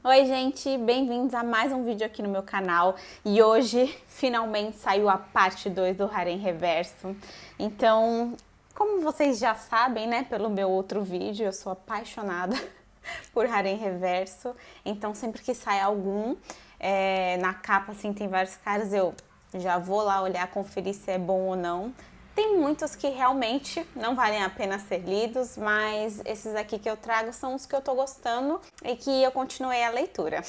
Oi gente, bem-vindos a mais um vídeo aqui no meu canal e hoje finalmente saiu a parte 2 do Harém Reverso. Então, como vocês já sabem, né, pelo meu outro vídeo, eu sou apaixonada por Harém Reverso, então sempre que sai algum, na capa assim tem vários caras, eu já vou lá olhar, conferir se é bom ou não. Tem muitos que realmente não valem a pena ser lidos, mas esses aqui que eu trago são os que eu tô gostando e que eu continuei a leitura.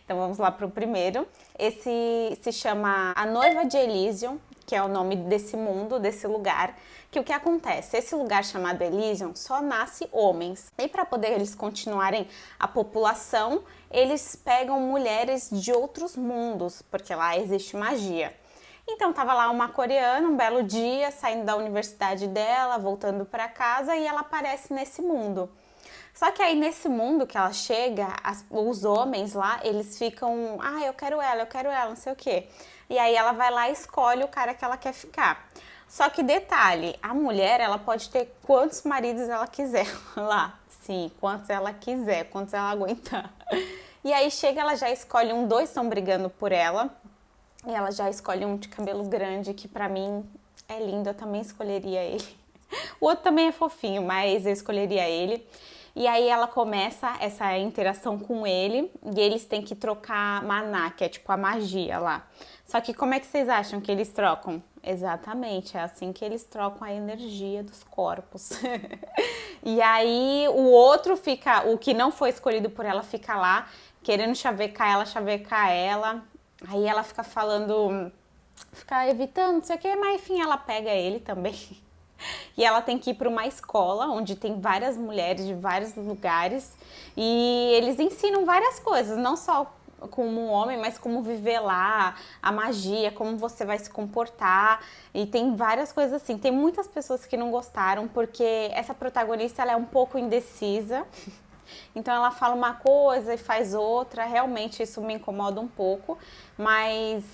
Então vamos lá pro primeiro. Esse se chama A Noiva de Elysium, que é o nome desse mundo, desse lugar. Que o que acontece? Esse lugar chamado Elysium só nasce homens. E para poder eles continuarem a população, eles pegam mulheres de outros mundos, porque lá existe magia. Então tava lá uma coreana, um belo dia, saindo da universidade dela, voltando para casa e ela aparece nesse mundo. Só que aí nesse mundo que ela chega, os homens lá, eles ficam, eu quero ela, não sei o quê. E aí ela vai lá e escolhe o cara que ela quer ficar. Só que detalhe, a mulher, ela pode ter quantos maridos ela quiser lá. Sim, quantos ela quiser, quantos ela aguentar. E aí chega, ela já escolhe dois estão brigando por ela. E ela já escolhe um de cabelo grande, que pra mim é lindo, eu também escolheria ele. O outro também é fofinho, mas eu escolheria ele. E aí ela começa essa interação com ele e eles têm que trocar maná, que é tipo a magia lá. Só que como é que vocês acham que eles trocam? Exatamente, é assim que eles trocam a energia dos corpos. E aí o outro fica, o que não foi escolhido por ela fica lá, querendo chavecar ela. Aí ela fica falando, fica evitando, não sei o que, mas enfim, ela pega ele também. E ela tem que ir para uma escola onde tem várias mulheres de vários lugares e eles ensinam várias coisas, não só como um homem, mas como viver lá, a magia, como você vai se comportar. E tem várias coisas assim. Tem muitas pessoas que não gostaram porque essa protagonista ela é um pouco indecisa. Então ela fala uma coisa e faz outra, realmente isso me incomoda um pouco, mas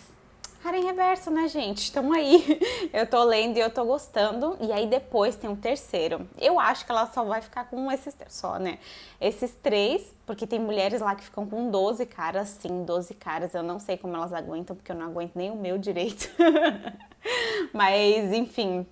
Harém Reverso, né, gente? Estão aí. Eu tô lendo e eu tô gostando. E aí depois tem um terceiro. Eu acho que ela só vai ficar com esses só, né? Esses três, porque tem mulheres lá que ficam com 12 caras, sim, 12 caras. Eu não sei como elas aguentam, porque eu não aguento nem o meu direito. Mas, enfim,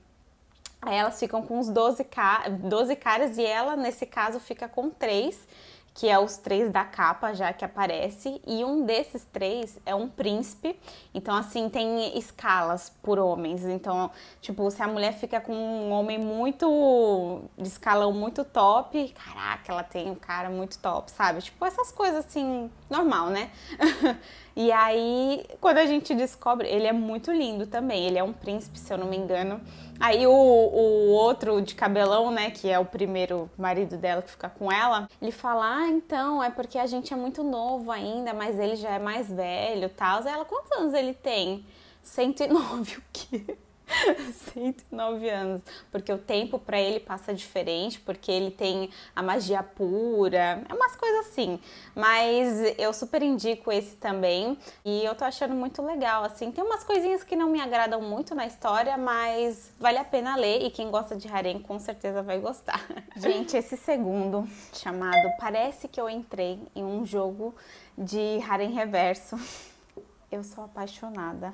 aí elas ficam com uns 12 caras e ela, nesse caso, fica com três, que é os três da capa já que aparece, e um desses três é um príncipe, então assim, tem escalas por homens, então, tipo, se a mulher fica com um homem muito, de escalão muito top, caraca, ela tem um cara muito top, sabe? Tipo, essas coisas assim, normal, né? E aí, quando a gente descobre, ele é muito lindo também, ele é um príncipe, se eu não me engano. Aí o outro de cabelão, né, que é o primeiro marido dela que fica com ela, ele fala, então, é porque a gente é muito novo ainda, mas ele já é mais velho e tal. Aí ela, quantos anos ele tem? 109 o quê? 109 anos, porque o tempo para ele passa diferente, porque ele tem a magia pura, é umas coisas assim. Mas eu super indico esse também e eu tô achando muito legal, assim. Tem umas coisinhas que não me agradam muito na história, mas vale a pena ler e quem gosta de harém com certeza vai gostar. Gente, esse segundo, chamado Parece que eu entrei em um jogo de harém reverso, eu sou apaixonada.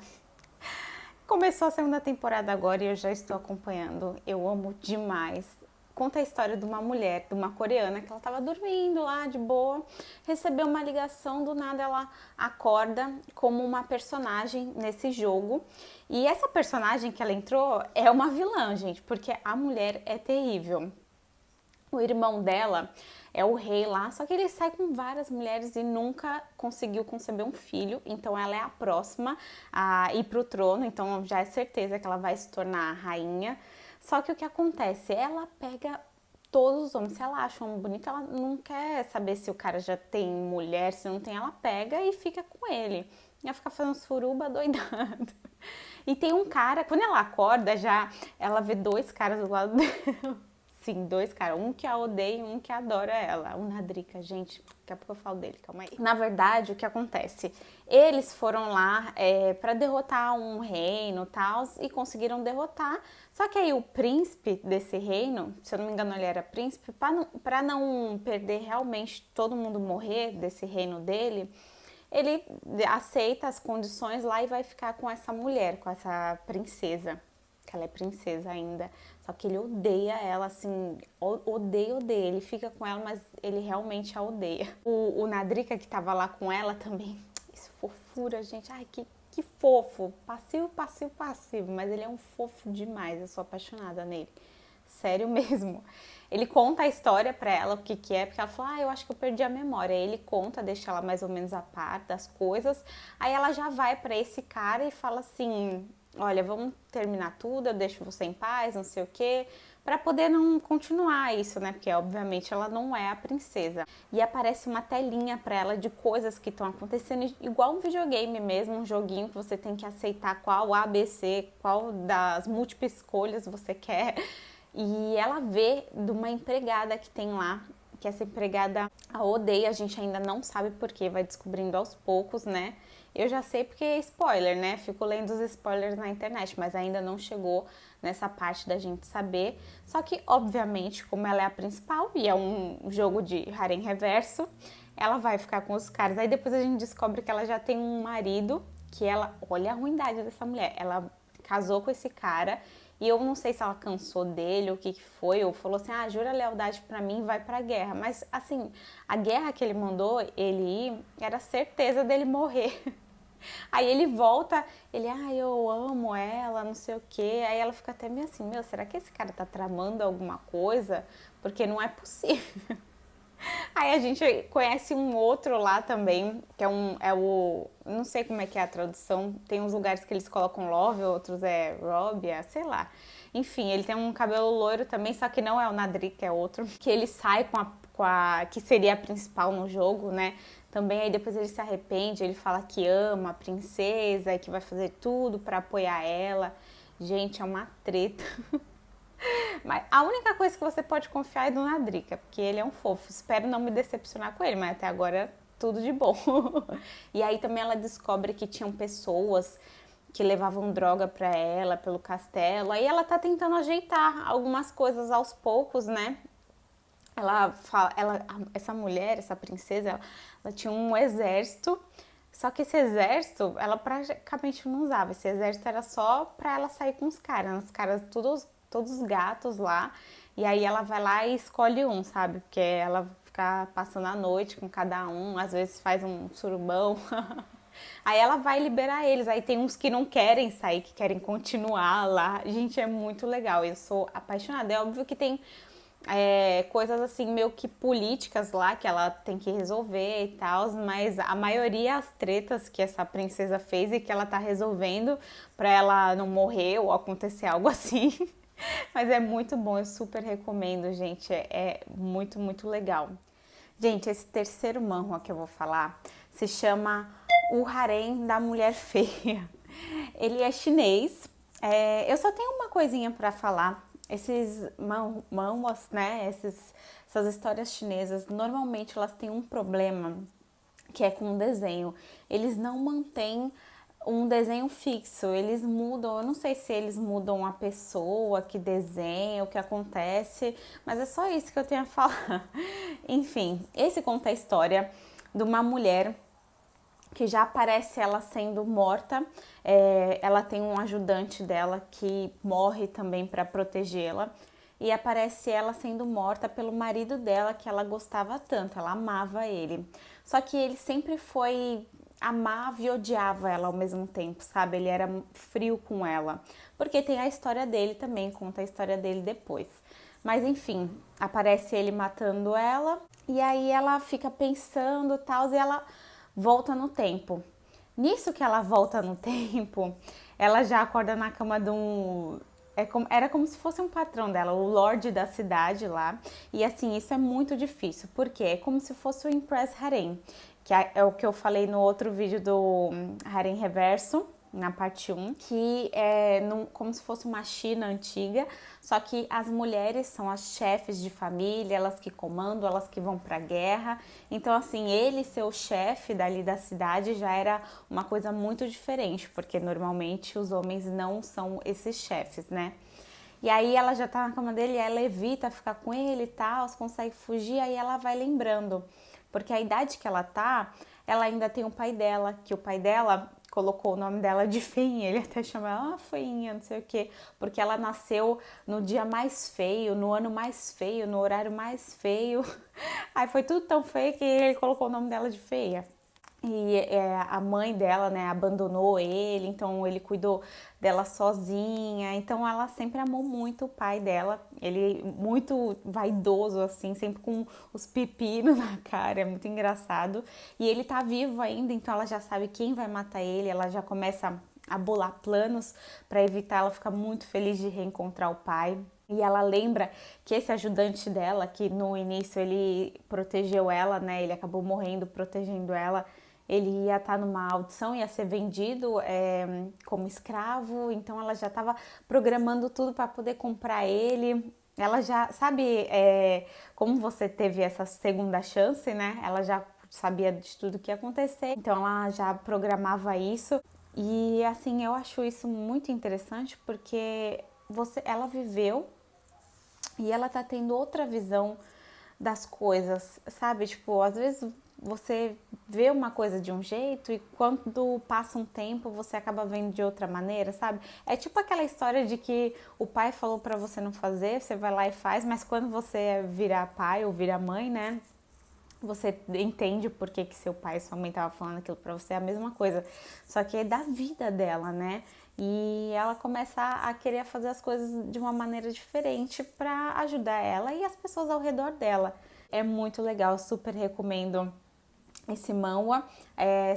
Começou a segunda temporada agora e eu já estou acompanhando. Eu amo demais. Conta a história de uma mulher, de uma coreana, que ela estava dormindo lá de boa, recebeu uma ligação, do nada ela acorda como uma personagem nesse jogo. E essa personagem que ela entrou é uma vilã, gente, porque a mulher é terrível. O irmão dela é o rei lá, só que ele sai com várias mulheres e nunca conseguiu conceber um filho, então ela é a próxima a ir pro trono, então já é certeza que ela vai se tornar a rainha. Só que o que acontece? Ela pega todos os homens, se ela acha um bonito, ela não quer saber se o cara já tem mulher, se não tem, ela pega e fica com ele. Ela fica fazendo suruba doidado. E tem um cara, quando ela acorda já, ela vê dois caras do lado dela. Sim, dois caras, um que a odeia e um que adora ela. O Nadrika, gente, daqui a pouco eu falo dele, calma aí. Na verdade, o que acontece? Eles foram lá pra derrotar um reino e tal, e conseguiram derrotar. Só que aí o príncipe desse reino, se eu não me engano ele era príncipe, pra não perder realmente todo mundo morrer desse reino dele, ele aceita as condições lá e vai ficar com essa mulher, com essa princesa. Que ela é princesa ainda. Só que ele odeia ela, assim, odeia. Ele fica com ela, mas ele realmente a odeia. O Nadrika, que tava lá com ela também, isso, fofura, gente. Ai, que fofo. Passivo, passivo, passivo. Mas ele é um fofo demais, eu sou apaixonada nele. Sério mesmo. Ele conta a história pra ela, o que é, porque ela fala, eu acho que eu perdi a memória. Aí ele conta, deixa ela mais ou menos a par das coisas. Aí ela já vai pra esse cara e fala assim, olha, vamos terminar tudo, eu deixo você em paz, não sei o quê, pra poder não continuar isso, né? Porque obviamente ela não é a princesa. E aparece uma telinha pra ela de coisas que estão acontecendo, igual um videogame mesmo, um joguinho que você tem que aceitar qual ABC, qual das múltiplas escolhas você quer. E ela vê de uma empregada que tem lá, que essa empregada a odeia, a gente ainda não sabe porquê, vai descobrindo aos poucos, né? Eu já sei porque é spoiler, né? Fico lendo os spoilers na internet, mas ainda não chegou nessa parte da gente saber. Só que, obviamente, como ela é a principal e é um jogo de harém reverso, ela vai ficar com os caras. Aí depois a gente descobre que ela já tem um marido, que ela... Olha a ruindade dessa mulher. Ela casou com esse cara e eu não sei se ela cansou dele ou o que foi, ou falou assim, jura lealdade pra mim e vai pra guerra. Mas, assim, a guerra que ele mandou ele ir, era certeza dele morrer. Aí ele volta, ele, eu amo ela, não sei o quê. Aí ela fica até meio assim, será que esse cara tá tramando alguma coisa? Porque não é possível. Aí a gente conhece um outro lá também, que não sei como é que é a tradução, tem uns lugares que eles colocam Love, outros é Robia, sei lá. Enfim, ele tem um cabelo loiro também, só que não é o Nadrika, é outro, que ele sai que seria a principal no jogo, né? Também aí depois ele se arrepende, ele fala que ama a princesa e que vai fazer tudo pra apoiar ela. Gente, é uma treta. Mas a única coisa que você pode confiar é do Nadrika, porque ele é um fofo. Espero não me decepcionar com ele, mas até agora tudo de bom. E aí também ela descobre que tinham pessoas que levavam droga pra ela pelo castelo. Aí ela tá tentando ajeitar algumas coisas aos poucos, né? Ela fala, essa mulher, essa princesa, ela tinha um exército. Só que esse exército, ela praticamente não usava. Esse exército era só pra ela sair com os caras todos gatos lá. E aí ela vai lá e escolhe um, sabe? Porque ela fica passando a noite com cada um, às vezes faz um surubão. Aí ela vai liberar eles. Aí tem uns que não querem sair, que querem continuar lá. Gente, é muito legal. Eu sou apaixonada. É óbvio que tem coisas assim meio que políticas lá que ela tem que resolver e tal, mas a maioria as tretas que essa princesa fez e que ela tá resolvendo pra ela não morrer ou acontecer algo assim. Mas é muito bom, eu super recomendo, gente, é muito, muito legal. Gente, esse terceiro manhwa que eu vou falar se chama O Harém da Mulher Feia. Ele é chinês. Eu só tenho uma coisinha pra falar. Esses manhwas, né, essas histórias chinesas, normalmente elas têm um problema que é com o desenho. Eles não mantêm um desenho fixo, eles mudam, eu não sei se eles mudam a pessoa que desenha, o que acontece, mas é só isso que eu tenho a falar. Enfim, esse conta a história de uma mulher que já aparece ela sendo morta. Ela tem um ajudante dela que morre também para protegê-la. E aparece ela sendo morta pelo marido dela, que ela gostava tanto, ela amava ele. Só que ele sempre amava e odiava ela ao mesmo tempo, sabe? Ele era frio com ela. Porque tem a história dele também, conta a história dele depois. Mas enfim, aparece ele matando ela. E aí ela fica pensando tal, e ela volta no tempo. Nisso que ela volta no tempo, ela já acorda na cama de um... Era como se fosse um patrão dela, o Lorde da cidade lá. E assim, isso é muito difícil, porque é como se fosse o Impress Harem, que é o que eu falei no outro vídeo do Harem Reverso. na parte 1, que como se fosse uma China antiga, só que as mulheres são as chefes de família, elas que comandam, elas que vão pra guerra. Então, assim, ele ser o chefe dali da cidade já era uma coisa muito diferente, porque normalmente os homens não são esses chefes, né? E aí ela já tá na cama dele, ela evita ficar com ele e tal, consegue fugir, aí ela vai lembrando. Porque a idade que ela tá, ela ainda tem o pai dela, que o pai dela colocou o nome dela de feinha, ele até chama ela feinha, não sei o quê, porque ela nasceu no dia mais feio, no ano mais feio, no horário mais feio. Aí foi tudo tão feio que ele colocou o nome dela de feia. E a mãe dela, né, abandonou ele, então ele cuidou dela sozinha. Então ela sempre amou muito o pai dela. Ele muito vaidoso, assim, sempre com os pepinos na cara, é muito engraçado. E ele tá vivo ainda, então ela já sabe quem vai matar ele, ela já começa a bolar planos para evitar, ela fica muito feliz de reencontrar o pai. E ela lembra que esse ajudante dela, que no início ele protegeu ela, né, ele acabou morrendo protegendo ela, ele ia estar numa audição, ia ser vendido como escravo, então ela já estava programando tudo para poder comprar ele. Ela já sabe como você teve essa segunda chance, né? Ela já sabia de tudo que ia acontecer, então ela já programava isso. E assim, eu acho isso muito interessante porque ela viveu e ela tá tendo outra visão das coisas, sabe? Tipo, às vezes você vê uma coisa de um jeito e quando passa um tempo você acaba vendo de outra maneira, sabe? É tipo aquela história de que o pai falou pra você não fazer, você vai lá e faz, mas quando você virar pai ou virar mãe, né? Você entende por que seu pai e sua mãe estavam falando aquilo pra você, é a mesma coisa. Só que é da vida dela, né? E ela começa a querer fazer as coisas de uma maneira diferente pra ajudar ela e as pessoas ao redor dela. É muito legal, super recomendo esse manhwa.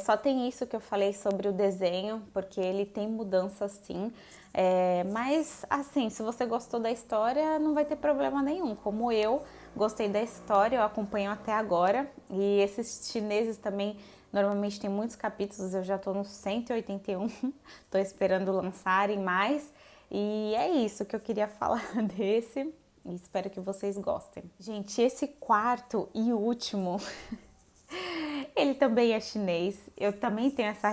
Só tem isso que eu falei sobre o desenho, porque ele tem mudanças sim. Mas assim, se você gostou da história, não vai ter problema nenhum. Como eu gostei da história, eu acompanho até agora. E esses chineses também normalmente tem muitos capítulos, eu já tô no 181, tô esperando lançarem mais. E é isso que eu queria falar desse. E espero que vocês gostem. Gente, esse quarto e último ele também é chinês. Eu também tenho essa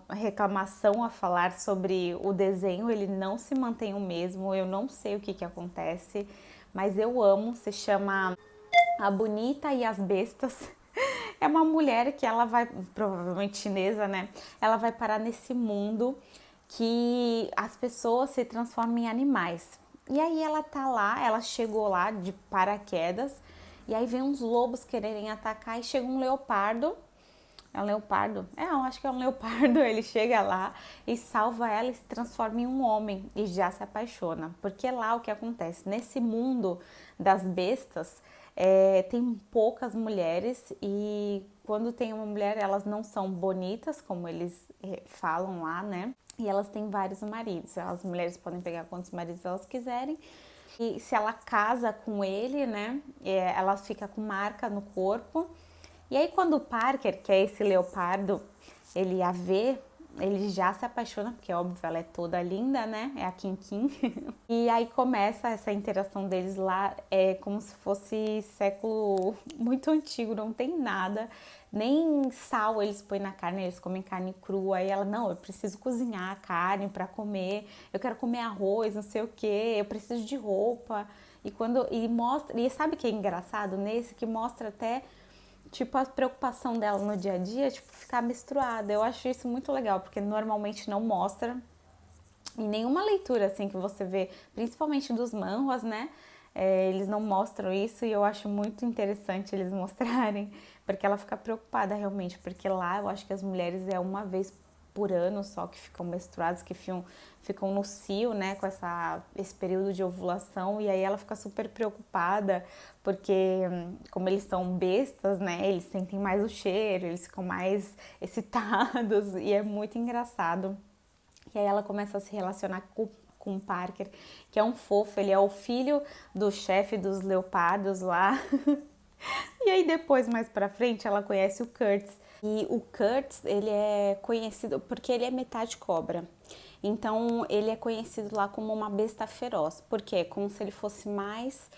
reclamação a falar sobre o desenho. Ele não se mantém o mesmo. Eu não sei o que acontece, mas eu amo. Se chama A Bonita e as Bestas. É uma mulher que ela vai, provavelmente chinesa, né? Ela vai parar nesse mundo que as pessoas se transformam em animais. E aí ela tá lá, ela chegou lá de paraquedas. E aí vem uns lobos quererem atacar e chega um leopardo. É um leopardo? Eu acho que é um leopardo. Ele chega lá e salva ela e se transforma em um homem e já se apaixona. Porque lá o que acontece? Nesse mundo das bestas, tem poucas mulheres e quando tem uma mulher, elas não são bonitas, como eles falam lá, né? E elas têm vários maridos. As mulheres podem pegar quantos maridos elas quiserem. E se ela casa com ele, né? Ela fica com marca no corpo. E aí quando o Parker, que é esse leopardo, ele a vê, ele já se apaixona, porque óbvio ela é toda linda, né? É a Kim Kim. E aí começa essa interação deles lá, é como se fosse século muito antigo, não tem nada. Nem sal eles põem na carne, eles comem carne crua. Aí ela, não, eu preciso cozinhar a carne para comer, eu quero comer arroz, não sei o que, eu preciso de roupa. E mostra, e sabe o que é engraçado nesse? Que mostra até tipo a preocupação dela no dia a dia, tipo ficar menstruada. Eu acho isso muito legal, porque normalmente não mostra em nenhuma leitura assim que você vê, principalmente dos manhwas, né? Eles não mostram isso e eu acho muito interessante eles mostrarem, porque ela fica preocupada realmente, porque lá eu acho que as mulheres é uma vez por ano só que ficam menstruadas, que ficam no cio, né, com esse período de ovulação, e aí ela fica super preocupada, porque como eles são bestas, né, eles sentem mais o cheiro, eles ficam mais excitados, e é muito engraçado. E aí ela começa a se relacionar com o Parker, que é um fofo, ele é o filho do chefe dos leopardos lá. E aí depois, mais pra frente, ela conhece o Kurtz, E o Kurtz, ele é conhecido porque ele é metade cobra. Então, ele é conhecido lá como uma besta feroz. Por quê? Como se ele fosse mais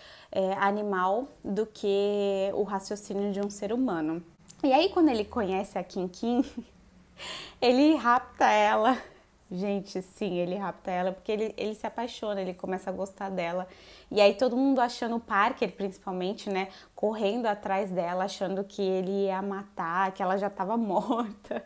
animal do que o raciocínio de um ser humano. E aí, quando ele conhece a Kim Kim, ele rapta ela. Gente, sim, ele rapta ela porque ele se apaixona, ele começa a gostar dela. E aí todo mundo achando o Parker, principalmente, né, correndo atrás dela, achando que ele ia matar, que ela já estava morta.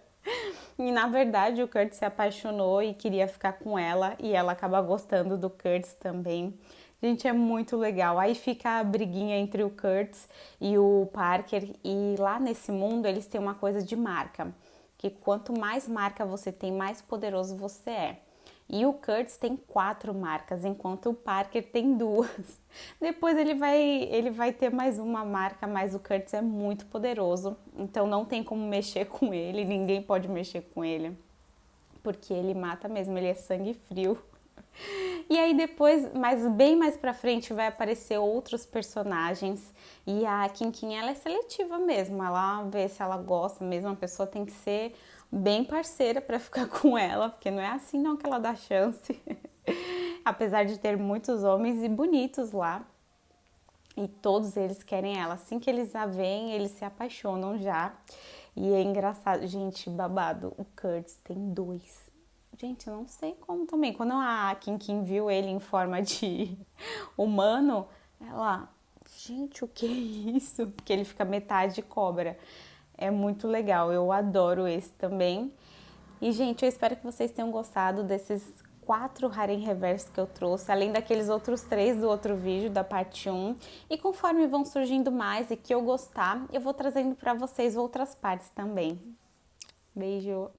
E na verdade o Kurt se apaixonou e queria ficar com ela e ela acaba gostando do Kurt também. Gente, é muito legal. Aí fica a briguinha entre o Kurtz e o Parker e lá nesse mundo eles têm uma coisa de marca, que quanto mais marca você tem, mais poderoso você é. E o Kurtz tem 4 marcas, enquanto o Parker tem 2. Depois ele vai ter mais uma marca, mas o Kurtz é muito poderoso, então não tem como mexer com ele, ninguém pode mexer com ele, porque ele mata mesmo, ele é sangue frio. E aí depois, mas bem mais pra frente, vai aparecer outros personagens. E a Kim Kim, ela é seletiva mesmo. Ela vê se ela gosta mesmo. A pessoa tem que ser bem parceira pra ficar com ela, porque não é assim não que ela dá chance. Apesar de ter muitos homens e bonitos lá. E todos eles querem ela. Assim que eles a veem, eles se apaixonam já. E é engraçado. Gente, babado. O Kurtz tem 2. Gente, eu não sei como também. Quando a Kim Kim viu ele em forma de humano, ela... Gente, o que é isso? Porque ele fica metade cobra. É muito legal. Eu adoro esse também. E, gente, eu espero que vocês tenham gostado desses 4 Harem Reverso que eu trouxe, além daqueles outros 3 do outro vídeo, da parte 1. E conforme vão surgindo mais e que eu gostar, eu vou trazendo para vocês outras partes também. Beijo!